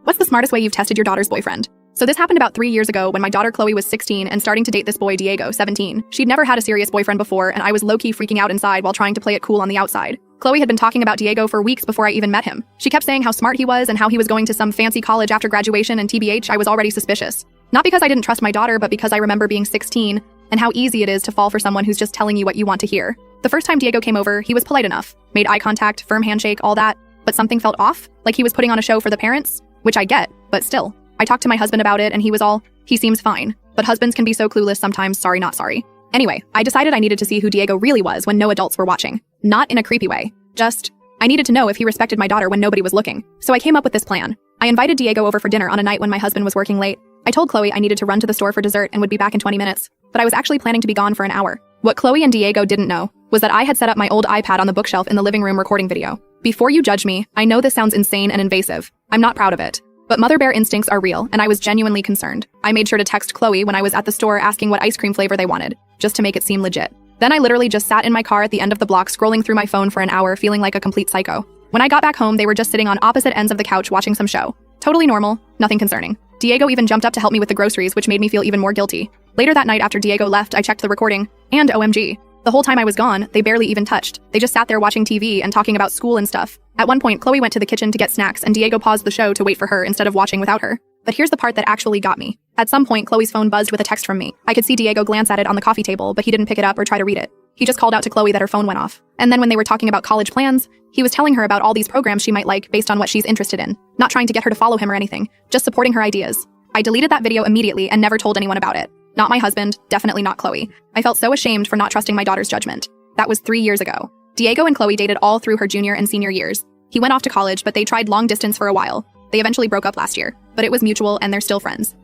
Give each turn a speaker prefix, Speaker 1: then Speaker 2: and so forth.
Speaker 1: What's the smartest way you've tested your daughter's boyfriend? So this happened about 3 years ago when my daughter Chloe was 16 and starting to date this boy Diego, 17. She'd never had a serious boyfriend before, and I was low-key freaking out inside while trying to play it cool on the outside. Chloe had been talking about Diego for weeks before I even met him. She kept saying how smart he was and how he was going to some fancy college after graduation, and TBH, I was already suspicious. Not because I didn't trust my daughter, but because I remember being 16 and how easy it is to fall for someone who's just telling you what you want to hear. The first time Diego came over, he was polite enough, made eye contact, firm handshake, all that, but something felt off, like he was putting on a show for the parents, which I get, but still. I talked to my husband about it and he was all, he seems fine, but husbands can be so clueless sometimes, sorry not sorry. Anyway, I decided I needed to see who Diego really was when no adults were watching. Not in a creepy way, just, I needed to know if he respected my daughter when nobody was looking. So I came up with this plan. I invited Diego over for dinner on a night when my husband was working late. I told Chloe I needed to run to the store for dessert and would be back in 20 minutes, but I was actually planning to be gone for an hour. What Chloe and Diego didn't know was that I had set up my old iPad on the bookshelf in the living room recording video. Before you judge me, I know this sounds insane and invasive. I'm not proud of it. But mother bear instincts are real, and I was genuinely concerned. I made sure to text Chloe when I was at the store asking what ice cream flavor they wanted, just to make it seem legit. Then I literally just sat in my car at the end of the block scrolling through my phone for an hour feeling like a complete psycho. When I got back home, they were just sitting on opposite ends of the couch watching some show. Totally normal, nothing concerning. Diego even jumped up to help me with the groceries, which made me feel even more guilty. Later that night after Diego left, I checked the recording, and OMG. The whole time I was gone, they barely even touched. They just sat there watching TV and talking about school and stuff. At one point, Chloe went to the kitchen to get snacks and Diego paused the show to wait for her instead of watching without her. But here's the part that actually got me. At some point, Chloe's phone buzzed with a text from me. I could see Diego glance at it on the coffee table, but he didn't pick it up or try to read it. He just called out to Chloe that her phone went off. And then when they were talking about college plans, he was telling her about all these programs she might like based on what she's interested in. Not trying to get her to follow him or anything, just supporting her ideas. I deleted that video immediately and never told anyone about it. Not my husband, definitely not Chloe. I felt so ashamed for not trusting my daughter's judgment. That was 3 years ago. Diego and Chloe dated all through her junior and senior years. He went off to college, but they tried long distance for a while. They eventually broke up last year, but it was mutual and they're still friends.